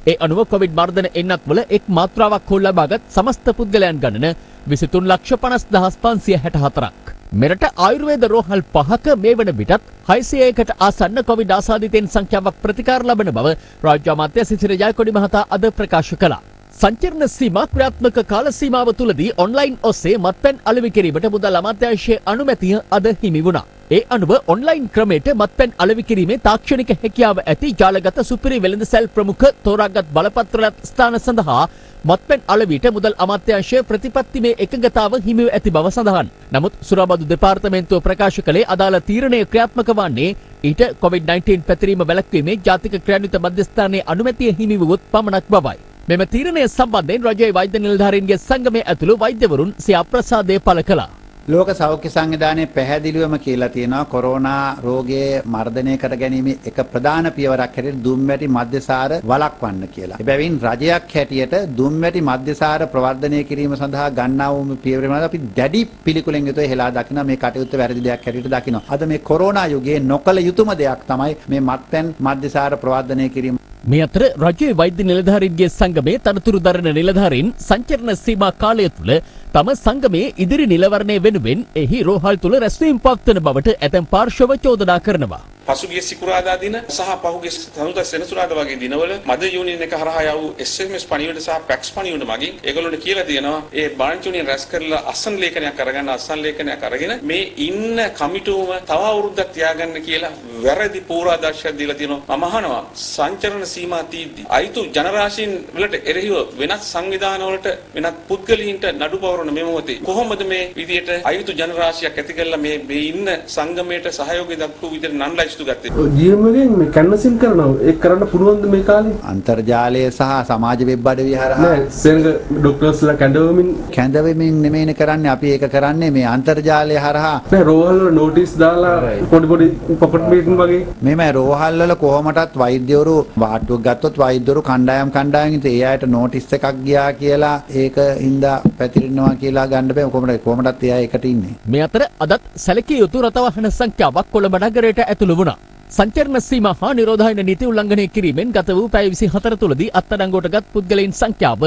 ඒ අනුව කොවිඩ් මර්ධන එන්නත්වල එක් මාත්‍රාවක් හෝ ලබාගත් සමස්ත පුද්ගලයන් ගණන 23,50,564ක්. මෙරට ආයුර්වේද රෝහල් 5ක මේ වන විටත් 600කට ආසන්න කොවිඩ් ආසාදිතයින් සංඛ්‍යාවක් ප්‍රතිකාර ලබන බව රාජ්‍ය අමාත්‍ය සිසිර ජයකොඩි මහතා අද ප්‍රකාශ කළා. සංචරණ සීමා ක්‍රියාත්මක කාල සීමාව තුළදී ඔන්ලයින් ඔස්සේ මත්පැන් අලෙවි කිරීමට මුදල් අමාත්‍යාංශයේ අනුමැතිය අද හිමි වුණා.
ඒ අනුව ඔන්ලයින් ක්‍රමයට මත්පැන් අලෙවි කිරීමේ තාක්ෂණික හැකියාව ඇති ජාලගත සුපිරි වෙළඳසැල් ප්‍රමුඛ තෝරාගත් බලපත්‍රලත් ස්ථාන සඳහා මත්පැන් අලෙවිට මුදල් අමාත්‍යාංශය ප්‍රතිපත්තිමේ එකඟතාව හිමිව ඇති බව සඳහන්. නමුත් සුරාබදු දෙපාර්තමේන්තුව ප්‍රකාශ කළේ අදාළ තීරණය ක්‍රියාත්මක වන්නේ ඊට COVID-19 පැතිරීම වැළැක්වීමේ ජාතික ක්‍රියාන්විත මධ්‍යස්ථානයේ අනුමැතිය හිමි වූත් පමණක් බවයි. මෙම තීරණය සම්බන්ධයෙන් රජයේ වෛද්‍ය නිලධාරීන්ගේ සංගමය ඇතුළු වෛද්‍යවරුන් සිය අප්‍රසාදය පළ කළා.
ලෝක සෞඛ්‍ය සංවිධානයේ පැහැදිලිවම කියලා තියෙනවා කොරෝනා රෝගයේ මර්ධනය කර ගැනීම එක ප්‍රධාන පියවරක් හැටියට දුම්වැටි මද්‍යසාර වළක්වන්න කියලා. එබැවින් රජයක් හැටියට දුම්වැටි මද්‍යසාර ප්‍රවර්ධනය කිරීම සඳහා ගන්නා වූ පියවර වල අපි දැඩි පිළිකුලෙන් යුතුව හෙලා දකිනවා මේ කටයුත්ත වැරදි දෙයක් හැටියට දකිනවා. අද මේ කොරෝනා යුගයේ නොකල යුතුම දෙයක් තමයි මේ මත්පැන් මද්‍යසාර ප්‍රවර්ධනය කිරීම.
මේ අතර රජයේ වෛද්‍ය නිලධාරීන්ගේ සංගමයේ තනතුරු දරන නිලධාරීන් සංචරණ සීමා කාලය තුළ තම සංගමයේ ඉදිරි නිලවරණය වෙනුවෙන් එහි රෝහල් තුළ රැස්වීම පවත්වන බවට ඇතැම් පාර්ශව චෝදනා කරනවා.
පසුගිය සිකුරාදා දින සහ පහුගිය සඳුදා සෙනසුරාදා වගේ දිනවල මද යූනියන් එක හරහා යව් SMS පණිවිඩ සහ පැක්ස් පණිවිඩ මගින් ඒගොල්ලොන්ට කියලා දෙනවා ඒ බාරන්ච් යූනියන් රැස් කරලා අසන් ලේඛනයක් අරගන්න අසන් ලේඛනයක් අරගෙන මේ ඉන්න කමිටුවම තව අවුරුද්දක් තියාගන්න කියලා වැරදි පූර්වාදර්ශයක් දීලා තියෙනවා. මම අහනවා සංචරණ සීමා තීද්දි අයිතු ජනරාශීන් වලට එරෙහිව වෙනත් සංවිධාන වලට වෙනත් පුද්ගලයින්ට නඩු පවරන මේ මොහොතේ කොහොමද මේ විදියට අයිතු ජනරාශියක් ඇති කරලා මේ ඉන්න සංගමයට සහයෝගය දක්වපු විදියට නන්ලයිස්
ජීවමගෙන් මේ කැන්වසින් කරනවා ඒක කරන්න පුළුවන්ද මේ කාලේ
අන්තර්ජාලය සහ සමාජ වෙබ් අඩවි හරහා
නෑ සෙනග ඩොක්ටර්ස්ලා
කැඳවමින් නෙමෙයිනේ කරන්නේ අපි ඒක කරන්නේ මේ අන්තර්ජාලය හරහා
නෑ රෝහල් වල නෝටිස් දාලා පොඩි පොකට් මීටින් වගේ
මේ රෝහල් වල කොහොමටත් වෛද්‍යවරු වාට්ටුවක් ගත්තොත් වෛද්‍යවරු කණ්ඩායම් ඉතින් ඒ අයට නෝටිස් එකක් ගියා කියලා ඒක හින්දා පැතිරෙනවා කියලා ගන්න බෑ කොහොමටත් ඒ අය එකට ඉන්නේ
මේ අතර අදත් සැලකිය යුතු රථවාහන සංඛ්‍යාවක් කොළඹ නගරයට ඇතුළු වුණා. සංචරණ සීමා හා නිරෝධායන නීති උල්ලංඝනය කිරීමෙන් ගත වූ පැය 24 තුළදී අත්අඩංගුවට ගත් පුද්ගලයන් සංඛ්‍යාව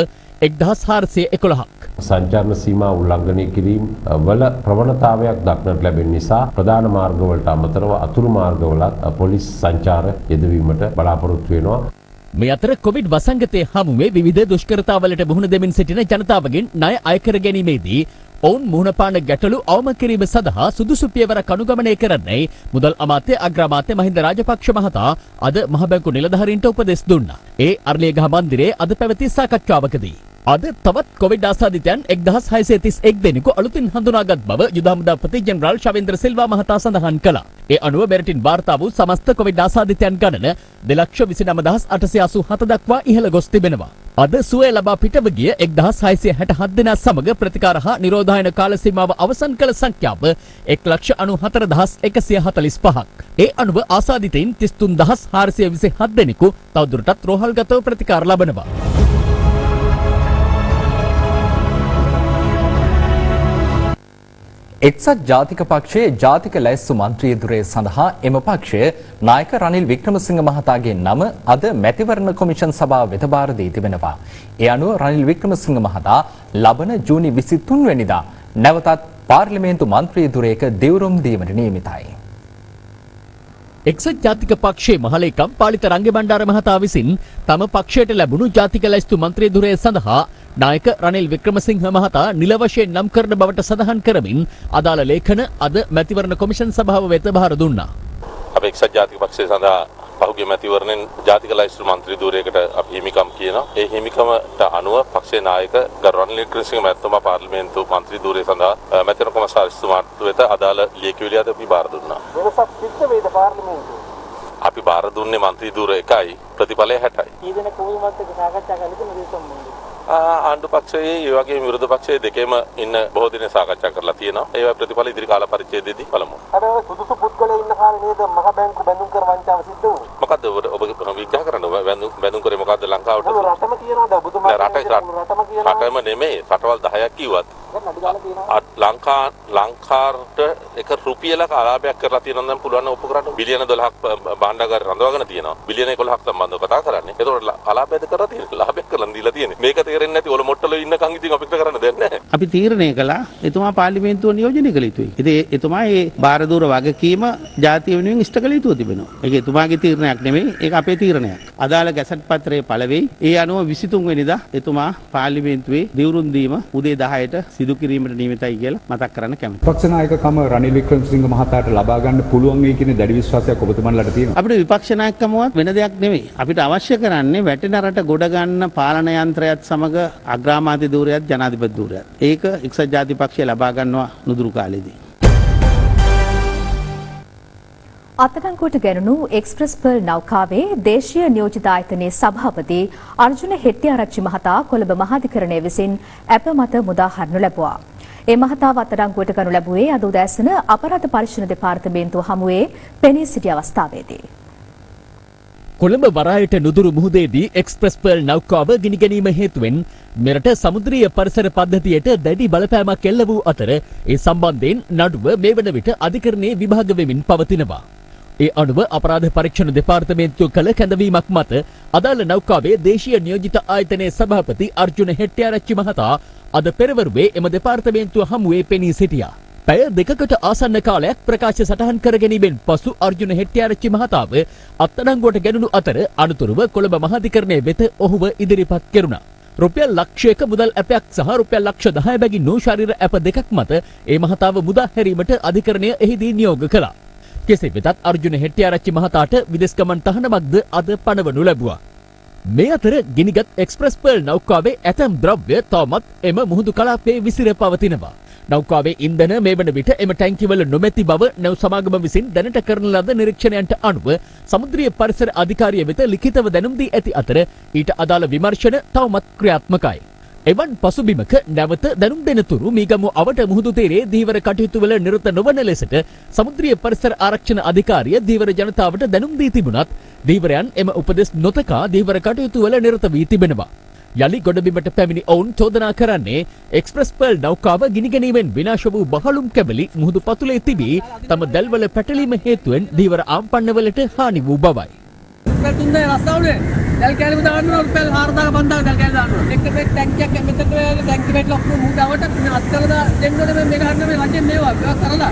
1411ක්.
සංචරණ සීමා උල්ලංඝනය කිරීම වල ප්‍රවණතාවයක් දක්නට ලැබෙන නිසා ප්‍රධාන මාර්ගවලට අමතරව අතුරු මාර්ගවලත් පොලිස් සංචාර යෙදවීමට බලාපොරොත්තු වෙනවා.
මේ අතර කොවිඩ් වසංගතයේ හමුවේ විවිධ දුෂ්කරතාවලට මුහුණ දෙමින් සිටින ජනතාවගෙන් ණය අය කර ගැනීමේදී ඔවුන් මුහුණ පාන ගැටලු අවම කිරීම සඳහා සුදුසු පියවරක් අනුගමනය කරන්නයි මුදල් අමාත්‍ය අග්‍රාමාත්‍ය මහින්ද රාජපක්ෂ මහතා අද මහ බැංකු නිලධාරීන්ට උපදෙස් දුන්නා. ඒ අර්ලියගහ මන්දිරයේ අද පැවති සාකච්ඡාවකදී අද තවත් කොවිඩ් ආසාදිතයන් 1631 දෙනෙකු අලුතින් හඳුනාගත් බව යුද හමුදාපති ජෙනරාල් ශවේන්ද්‍ර සිල්වා මහතා සඳහන් කළා. ඒ අනුව මෙරටින් වාර්තා වූ සමස්ත කොවිඩ් ආසාදිතයන් ගණන 2,29,887 දක්වා ඉහළ ගොස් තිබෙනවා. අද සුවය ලබා පිටව ගිය 1667 දෙනා සමග ප්‍රතිකාර හා නිරෝධායන කාල සීමාව අවසන් කළ සංඛ්‍යාව 1,94,145ක්. ඒ අනුව ආසාදිතයින් 33,427 දෙනෙකු තවදුරටත් රෝහල්ගතව ප්‍රතිකාර ලබනවා.
එක්සත් ජාතික පක්ෂයේ ජාතික ලැයිස්තු මන්ත්‍රී දුරේ සඳහා එම පක්ෂය නායක රනිල් වික්‍රමසිංහ මහතාගේ නම අද මැතිවරණ කොමිෂන් සභාව වෙත බාර දී තිබෙනවා. ඒ අනුව රනිල් වික්‍රමසිංහ මහතා ලබන ජූනි 23 වෙනිදා නැවතත් පාර්ලිමේන්තු මන්ත්‍රී දුරේක දෙවුරුම් දීමට නියමිතයි.
එක්සත් ජාතික පක්ෂයේ මහලේකම් පාලිත රංගබණ්ඩාර මහතා විසින් තම පක්ෂයට ලැබුණු ජාතික ලැයිස්තු මන්ත්‍රී දුරේ සඳහා නායක රනිල් වික්‍රමසිංහ මහතා නිල වශයෙන් නම් කරන බවට සඳහන් කරමින් අදාළ ලේඛන අද මැතිවරණ කොමිෂන් සභාව වෙත බාර දුන්නා.
අපේ එක්සත් ජාතික පක්ෂය සඳහා පහුගිය මැතිවරණයෙන් ජාතික ලැයිස්තු මන්ත්‍රී ධූරයකට අපි හිමිකම් කියනවා. ඒ හිමිකමට අනුව පක්ෂයේ නායක ගරු රනිල් වික්‍රමසිංහ මහත්මයා පාර්ලිමේන්තු මන්ත්‍රී ධූරය සඳහා මැතිවරණ කොමසාරිස්තුමාට වෙත අදාළ ලියකියවිලි අද අපි බාර දුන්නා.
වෙනසක් සිද්ධ වේද පාර්ලිමේන්තුවේ?
අපි බාර දුන්නේ මන්ත්‍රී ධූර 1යි ප්‍රතිඵලය 60යි.
කී දෙනෙක් කොහොමද සාකච්ඡා කළේ මේ සම්බන්ධයෙන්?
ආණ්ඩු පක්ෂයේ ඒ වගේම විරෝධ පක්ෂයේ දෙකේම ඉන්න බොහෝ දින සාකච්ඡා කරලා තියෙනවා. ඒවා ප්‍රතිඵල ඉදිරි කාල පරිච්ඡේදයේදී බලමු.
හැබැයි සුදුසු පුද්ගලයෝ ඉන්න කාලේ නේද මහ බැංකු බැඳුම් කර වංචාව සිද්ධ වුනේ?
මොකද්ද ඔබ විග්‍රහ කරන්නේ? බැඳුම් කරේ මොකද්ද ලංකාවට?
රටම කියනවාද ඔබතුමා?
රටම නෙමෙයි. රටවල් 10ක් කිව්වත් ලංකාවට එක රුපියලක ආලාභයක් කරලා තියෙනවා නම් පුළුවන් නම් ඔප්පු කරන්න. බිලියන 12ක් භාණ්ඩාගාරය රඳවාගෙන තියෙනවා. බිලියන 11ක් සම්බන්ධව කතා කරන්නේ. ඒතකොට ආලාභයද කරලා තියෙන්නේ. ලාභයක් කරලා දීලා තියෙන්නේ. මේක තේරෙන්නේ නැති ඔල මොට්ටල ඉන්නකන් ඉතින් අපිට කරන්න දෙයක් නැහැ.
අපි තීරණය කළා එතුමා පාර්ලිමේන්තුව නියෝජනය කළ යුතුයි. ඉතින් එතුමා මේ බාරදූර වගකීම ජාතිය වෙනුවෙන් ඉෂ්ට කළ යුතුව තිබෙනවා. ඒක එතුමාගේ තීරණයක් නෙමෙයි. ඒක අපේ තීරණයක්. අදාළ ගැසට් පත්‍රයේ පළ වෙයි. ඒ අනුව 23 වෙනිදා එතුමා පාර්ලිමේන්තුවේ දිවුරුම් දීම උදේ 10ට සිදු කිරීමට නියමිතයි කියලා මතක් කරන්න කැමතියි.
විපක්ෂ නායකකම රනිල් වික්‍රමසිංහ මහතාට ලබා ගන්න පුළුවන් වෙයි කියන දැඩි විශ්වාසයක් ඔබතුමන්ලට තියෙනවා.
අපිට විපක්ෂ නායකකමවත් වෙන දෙයක් නෙවෙයි. අපිට අවශ්‍ය කරන්නේ වැටෙන රට ගොඩ ගන්න පාලන යන්ත්‍රයත් සමග අග්‍රාමාත්‍ය ධූරයත් ජනාධිපති ධූරයත්. ඒක එක්සත් ජාතික පක්ෂය ලබා ගන්නවා නුදුරු කාලෙදී.
අත්අඩංගුවට ගැනුණු එක්ස්ප්‍රස් පර්ල් නෞකාවේ දේශීය නියෝජිත ආයතනයේ සභාපති අර්ජුන හෙට්ටිආරච්චි මහතා කොළඹ මහාධිකරණය විසින් අප මත මුදා හරිනු ලැබුවා. ඒ මහතාව අත්අඩංගුවට ගනු ලැබුවේ අද උදෑසන අපරාධ පරීක්ෂණ දෙපාර්තමේන්තුව හමුවේ පෙනී සිටි අවස්ථාවේදී.
කොළඹ වරායට නුදුරු මුහුදේදී එක්ස්ප්‍රස් පර්ල් නෞකාව ගිනි ගැනීම හේතුවෙන් මෙරට සමුද්‍රීය පරිසර පද්ධතියට දැඩි බලපෑමක් එල්ල වූ අතර ඒ සම්බන්ධයෙන් නඩුව මේ වන විට අධිකරණයේ විභාග වෙමින් පවතිනවා. ඒ අනුව අපරාධ පරීක්ෂණ දෙපාර්තමේන්තුව කළ කැඳවීමක් මත අදාළ නෞකාවේ දේශීය නියෝජිත ආයතනයේ සභාපති අර්ජුන හෙට්ටිආරච්චි මහතා අද පෙරවරුවේ එම දෙපාර්තමේන්තුව හමුවේ පෙනී සිටියා. පැය දෙකකට ආසන්න කාලයක් ප්‍රකාශ සටහන් කර ගැනීමෙන් පසු අර්ජුන හෙට්ටිආරච්චි මහතාව අත්අඩංගුවට ගැනුණු අතර අනතුරුව කොළඹ මහාධිකරණයේ වෙත ඔහුව ඉදිරිපත් කෙරුණා. රුපියල් ලක්ෂයක මුදල් ඇපයක් සහ රුපියල් ලක්ෂ 10 බැගින් වූ ශරීර ඇප දෙකක් මත ඒ මහතාව මුදා හැරීමට අධිකරණය එහිදී නියෝග කළා. කෙසේ වෙතත් අර්ජුන හෙට්ටිආරච්චි මහතාට විදෙස් ගමන් තහනමක්ද අද පනවනු ලැබුවා. මේ අතර ගිනිගත් එක්ස්ප්‍රස් පර්ල් නෞකාවේ ඇතැම් ද්‍රව්‍ය තවමත් එම මුහුදු කලාපයේ විසිර පවතිනවා. නෞකාවේ ඉන්ධන මේ වන විට එම ටැංකිවල නොමැති බව නැව් සමාගම විසින් දැනට කරන ලද නිරීක්ෂණයන්ට අනුව සමුද්‍රීය පරිසර අධිකාරිය වෙත ලිඛිතව දැනුම් දී ඇති අතර ඊට අදාළ විමර්ශන තවමත් ක්‍රියාත්මකයි. එවන් පසුබිමක නැවත දැනුම් දෙනතුරු මීගමුව අවට මුහුදු තීරයේ දීවර කටයුතු වල නිරත නොවන ලෙසට සමුද්‍රීය පරිසර ආරක්ෂණ අධිකාරිය දීවර ජනතාවට දැනුම් දී තිබුණත් දීවරයන් එම උපදෙස් නොතකා දීවර කටයුතු වල නිරත වී තිබෙනවා. යලි ගොඩබිමට පැමිණි ඔවුන් චෝදනා කරන්නේ එක්ස්ප්‍රස් පර්ල් නෞකාව ගිනිගැනීමෙන් විනාශ වූ බහලුම් කැබලි මුහුදු පතුලේ තිබී තම දැල්වල පැටලීම හේතුවෙන් දීවර ආම්පන්නවලට හානි වූ බවයි.
තුන්දේ රස්සාවනේ දැල් කැලේ දාන්න ඕන රුපියල් 4000 5000 දැල් කැලේ දාන්න ඕන. එක ටැංකියක් මෙතන ටැංකි වෙට් ලොක්ක මුහුදවට අත්කරලා දෙන්න ඕනේ මේක ගන්න මේ රජෙන් මේවා කරලා.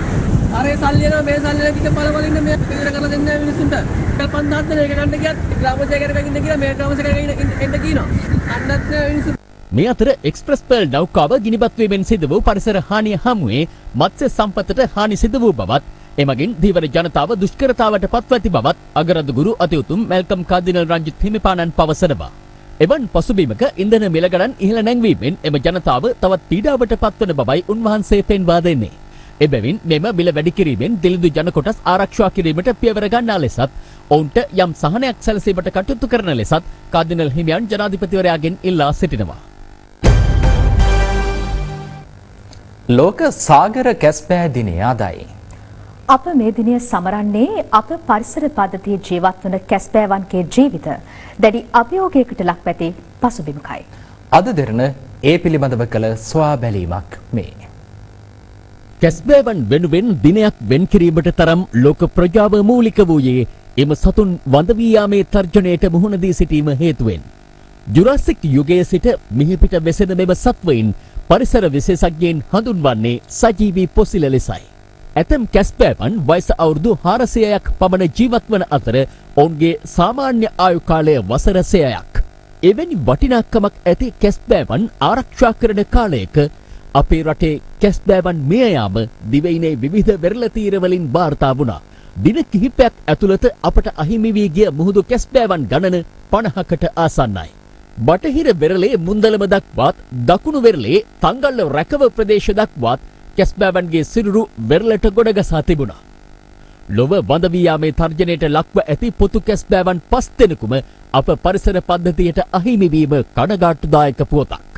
අරේ සල්ලි එනවා මේ සල්ලි ටික බලවලින් මේ පිළිර කරලා දෙන්නේ මිනිස්සුන්ට. 5000 දෙන එක ගන්න ගියත් ග්‍රාමසේකරකට ඉන්න කියලා මේ ග්‍රාමසේකරකට එන්න කියනවා. අන්නත් මිනිස්සු
මේ අතර එක්ස්ප්‍රස් පර්ල් නෞකාව ගිනිබත් වීමෙන් සිදු වූ පරිසර හානිය හමුවේ මත්ස්‍ය සම්පතට හානි සිදු වූ බවත් එමගින් දීවර ජනතාව දුෂ්කරතාවට පත්ව ඇති බවත් අගරදු ගුරු අතිඋතුම් මැල්කම් කාදිනල් රංජිත් හිමිපාණන් පවසනවා. එවන් පසුබිමක ඉන්ධන මිල ගණන් ඉහළ නැංවීමෙන් එම ජනතාව තවත් පීඩාවට පත්වන බවයි උන්වහන්සේ පෙන්වා දෙන්නේ. එබැවින් මෙම මිල වැඩි කිරීමෙන් දිලිඳු ජන කොටස් ආරක්ෂා කිරීමට පියවර ගන්නා ලෙසත් ඔවුන්ට යම් සහනයක් සැලසීමට කටයුතු කරන ලෙසත් කාදිනල් හිමියන් ජනාධිපතිවරයාගෙන් ඉල්ලා සිටිනවා.
ලෝක සාගර කැස්බෑ දිනය අදයි.
අප මේ දිනය සමරන්නේ අප පරිසර පද්ධතියේ ජීවත් වන කැස්බෑවන්ගේ ජීවිත දැඩි අභියෝගයකට ලක් පැති පසුබිමකයි.
අද දෙරණ ඒ පිළිබඳව කළ සොයා බැලීමක් මේ.
කැස්බෑවන් වෙනුවෙන් දිනයක් වෙන් කිරීමට තරම් ලෝක ප්‍රජාව මූලික වූයේ එම සතුන් වඳ වී යාමේ තර්ජනයට මුහුණ දී සිටීම හේතුවෙන්. ජුරාසික් යුගයේ සිට මිහිපිට වෙසෙන මෙම සත්වයින් පරිසර විශේෂඥයින් හඳුන්වන්නේ සජීවී පොසිල ලෙසයි. ඇතැම් කැස්බෑවන් වයස අවුරුදු 400ක් පමණ ජීවත් වන අතර ඔවුන්ගේ සාමාන්‍ය ආයු කාලය වසර 100ක්. එවැනි වටිනාකමක් ඇති කැස්බෑවන් ආරක්ෂා කරන කාලයක අපේ රටේ කැස්බෑවන් මිය යාම දිවයිනේ විවිධ වෙරළ තීරවලින් වාර්තා වුණා. දින කිහිපයක් ඇතුළත අපට අහිමි වී ගිය මුහුදු කැස්බෑවන් ගණන 50කට ආසන්නයි. බටහිර වෙරළේ මුන්දලම දක්වාත් දකුණු වෙරළේ තංගල්ල රැකව ප්‍රදේශ දක්වාත් කැස්බෑවන්ගේ සිරුරු වෙරළට ගොඩගසා තිබුණා. ලොව වඳ වී යාමේ තර්ජනයට ලක්ව ඇති පොතු කැස්බෑවන් 5 දෙනෙකුම අප පරිසර පද්ධතියට අහිමි වීම කනගාටුදායක පුවතක්.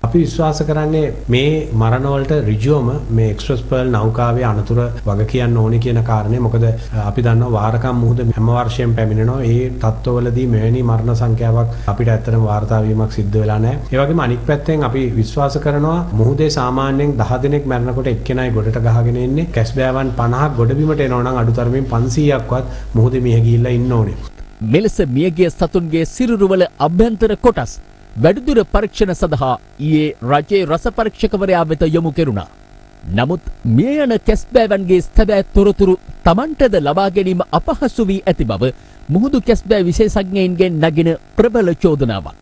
අපි විශ්වාස කරන්නේ මේ මරණවලට ඍජුවම මේ එක්ස්ප්‍රස් පර්ල් නෞකාවේ අනතුර වග කියන්න ඕනේ කියන කාරණේ. මොකද අපි දන්නවා වාරකම් මුහුද හැම වර්ෂයෙන් පැමිණෙනවා. ඒ තත්ත්වවලදී මෙවැනි මරණ සංඛ්‍යාවක් අපිට ඇත්තටම වාර්තා වීමක් සිද්ධ වෙලා නැහැ. ඒ වගේම අනික් පැත්තෙන් අපි විශ්වාස කරනවා මුහුදේ සාමාන්‍යයෙන් 10 දෙනෙක් මැරෙනකොට එක්කෙනයි ගොඩට ගහගෙන ඉන්නේ. කැස්බෑවන් 50ක් ගොඩබිමට එනවා නම් අඩුතරමින් 500ක්වත් මුහුදේ මිය ගිහිල්ලා ඉන්න ඕනේ.
මෙලෙස මියගිය සතුන්ගේ සිරුරුවල අභ්‍යන්තර කොටස් වැඩිදුර පරීක්ෂණ සඳහා ඊයේ රජයේ රස පරීක්ෂකවරයා වෙත යොමු කෙරුණා. නමුත් මිය යන කැස්බෑවන්ගේ ස්ථබෑ තොරතුරු Tamanටද ලබා ගැනීම අපහසු වී ඇති බව මුහුදු කැස්බෑ විශේෂඥයින්ගෙන් නගින ප්‍රබල චෝදනාවක්.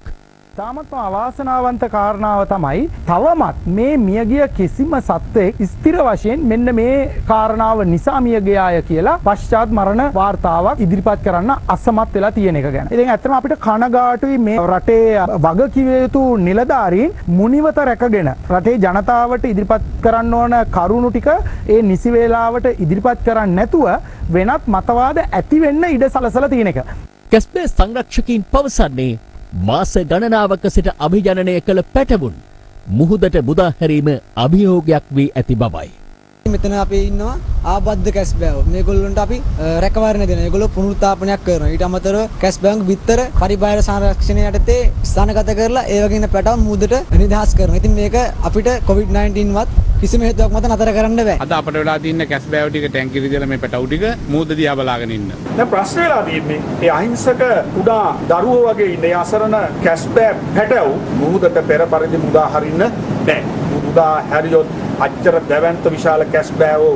තාමත්ම අවාසනාවන්ත කාරණාව තමයි තවමත් මේ මියගිය කිසිම සත්වයෙක් ස්ථිර වශයෙන් මෙන්න මේ කාරණාව නිසා මිය ගියාය කියලා පශ්චාත් මරණ වාර්තාවක් ඉදිරිපත් කරන්න අසමත් වෙලා තියෙන එක ගැන. ඉතින් ඇත්තටම අපිට කනගාටුයි මේ රටේ වගකිව යුතු නිලධාරීන් මුනිවත රැකගෙන රටේ ජනතාවට ඉදිරිපත් කරන්න ඕන කරුණු ටික ඒ නිසි වේලාවට ඉදිරිපත් කරන්නේ නැතුව වෙනත් මතවාද ඇති වෙන්න ඉඩ සලසලා තියෙන එක.
කැස්බෑ සංරක්ෂකයින් පවසන්නේ මාස ගණනාවක සිට අභිජනනය කළ පැටවුන් මුහුදට මුදා හැරීම අභියෝගයක් වී ඇති බවයි.
මෙතන අපි ඉන්නවා ආබද්ධ කැස්බෑව. මේගොල්ලන්ට අපි රැකවරණය දෙනවා. ඒගොල්ලෝ පුනරුත්ථාපනයක් කරනවා. ඊට අමතරව කැස්බෑවන්ගේ බිත්තර පරිබාහිර සංරක්ෂණය යටතේ ස්ථානගත කරලා ඒ වගේ ඉන්න පැටවුන් මුහුදට නිදහස් කරනවා. ඉතින් මේක අපිට COVID-19 වත් කිසිම හේතුවක් මත නතර කරන්න බෑ.
අද අපිට වෙලා තියෙන කැස්බෑව ටික ටැංකිය විදිහට මේ පැටවු ටික මුහුද දිහා බලාගෙන ඉන්න.
දැන් ප්‍රශ්න වෙලා තියෙන්නේ මේ අහිංසක කුඩා දරුවෝ වගේ ඉන්න අසරණ කැස්බෑ පැටවු මුහුදට පෙර පරිදි මුදා හරින්න බෑ. මුදා හැරියොත් අච්චර දැවැන්ත විශාල කැස්බෑවෝ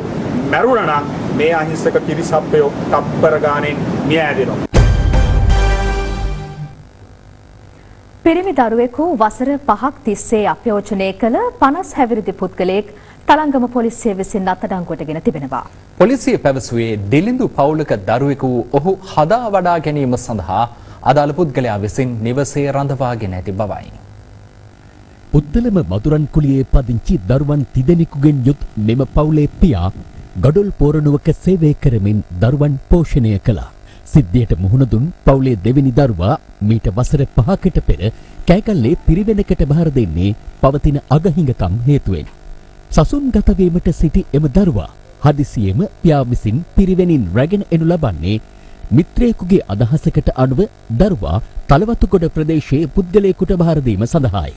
මැරුණා නම් මේ අහිංසක කිරිසප්පයෝ තප්පර ගානෙන් මිය ඇදෙනවා.
පිරිමි දරුවෙකු වසර 5ක් තිස්සේ අපයෝජනය කළ 50 හැවිරිදි පුද්ගලයෙක් තලංගම පොලිසිය විසින් අත්අඩංගුවටගෙන තිබෙනවා.
පොලිසිය පැවසුවේ දිලිඳු පවුලක දරුවෙකු ඔහු හදා වඩා ගැනීම සඳහා අදාළ පුද්ගලයා විසින් නිවසේ රඳවාගෙන ඇති බවයි.
පුත්තලම මදුරන් කුලියේ පදිංචි දරුවන් තිදෙනෙකුගෙන් යුත් මෙම පවුලේ පියා ගඩොල් පෝරණුවක සේවය කරමින් දරුවන් පෝෂණය කළා. සිද්ධියට මුහුණ දුන් පවුලේ දෙවෙනි දරුවා මීට වසර 5කට පෙර කෑගල්ලේ පිරිවෙනකට බහර දෙන්නේ පවතින අගහිඟකම් හේතුවෙන්. සසුන්ගත වීමට සිටි එම දරුවා හදිසියෙම පියා විසින් පිරිවෙනින් රැගෙන එනු ලබන්නේ මිත්‍රයෙකුගේ අදහසකට අනුව දරුවා තලවතුගොඩ ප්‍රදේශයේ පුද්ගලයෙකුට බහර දීම සඳහායි.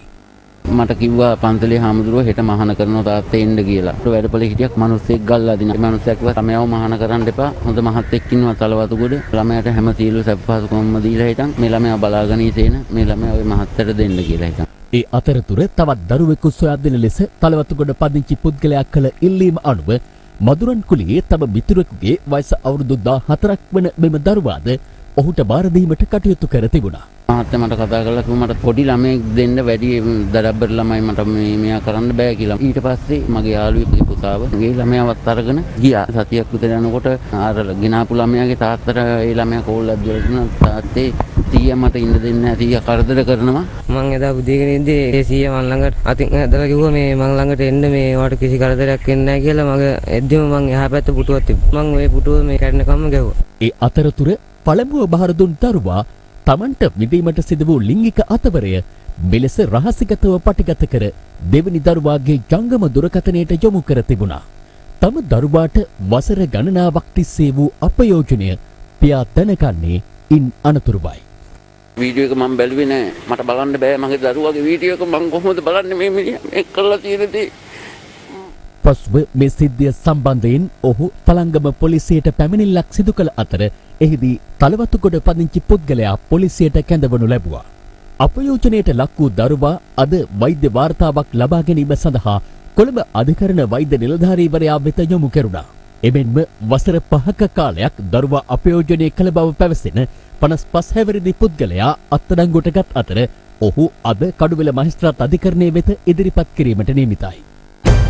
මට කිව්වා පන්සලේ හාමුදුරුවෝ හෙට මහාන කරනවා තාත්තේ එන්න කියලා. වැඩපොලේ හිටියක් මිනිස්සෙක් ගල්ලා දිනා. ඒ මිනිස්සයා කිව්වා ළමයාව මහාන කරන්න එපා. හොඳ මහත්තයෙක් ඉන්නවා තලවතුගොඩ. ළමයාට හැම තීලු සැපපහසුකම්ම දීලා හිටන් මේ ළමයා බලාගෙන ඉතේන මේ ළමයා ওই මහත්තයට දෙන්න කියලා හිටන්.
ඒ අතරතුර තවත් දරුවෙකු සොයා දෙන ලෙස තලවතුගොඩ පදිංචි පුද්ගලයා කළ ඉල්ලීම අනුව මදුරන් කුලියේ තම මිතුරෙකුගේ වයස අවුරුදු 14ක් වන මෙම දරුවාද ඔහුට බාර දීමට කටයුතු කර තිබුණා.
මහත්තයා මට කතා කරලා කිව්වා මට පොඩි ළමයෙක් දෙන්න වැඩි දඩබ්බර ළමයි මට මෙයා කරන්න බෑ කියලා. ඊට පස්සේ මගේ යාළුවෙක්ගේ පුතාව ගේ ළමයාවත් අරගෙන ගියා. සතියක් විතර යනකොට අර ගෙනාපු ළමයාගේ තාත්තට ඒ ළමයා කෝල්ලක් දීලා දුන්නා. තාත්තේ සීයා මට ඉන්න දෙන්නේ නැහැ. සීයා කරදර කරනවා.
මං එදා බුදිගෙන ඉඳී ඒ සීයා මං ළඟට අතින් ඇදලා කිව්වා මේ මං ළඟට එන්න මේ වට කිසි කරදරයක් වෙන්නේ නැහැ කියලා. මගේ එද්දිම මං එහා පැත්ත පුටුවක් තිබ්බා. මං ওই පුටුව මේ කැඩෙනකම්ම ගැහුවා.
ඒ අතරතුර පළමුව බහර දුන් දරුවා තමන්ට විඳීමට සිදු වූ ලිංගික අතවරය මෙලෙස රහසිගතව පටිගත කර දෙවනි දරුවාගේ ජංගම දුරකථනයට යොමු කර තිබුණා. තම දරුවාට වසර ගණනාවක් තිස්සේ වූ අපයෝජනය පියා දැනගන්නේ ඉන් අනතුරුවයි.
වීඩියෝ එක මම බැලුවේ නෑ. මට බලන්න බෑ මගේ දරුවාගේ වීඩියෝ එක මම කොහොමද බලන්නේ මේ මිනිහා මේ කරලා තියෙන දේ.
පසුව මේ සිද්ධිය සම්බන්ධයෙන් ඔහු තලංගම පොලිසියට පැමිණිල්ලක් සිදු කළ අතර එහිදී තලවතුගොඩ පදිංචි පුද්ගලයා පොලිසියට කැඳවනු ලැබුවා. අපයෝජනයට ලක් වූ දරුවා අද වෛද්‍ය වාර්තාවක් ලබා ගැනීම සඳහා කොළඹ අධිකරණ වෛද්‍ය නිලධාරීවරයා වෙත යොමු කෙරුණා. එමෙන්ම වසර 5ක කාලයක් දරුවා අපයෝජනය කළ බව පැවසෙන 55 හැවිරිදි පුද්ගලයා අත්අඩංගුවට ගත් අතර ඔහු අද කඩුවෙල මහේස්ත්‍රාත් අධිකරණයේ වෙත ඉදිරිපත් කිරීමට නියමිතයි.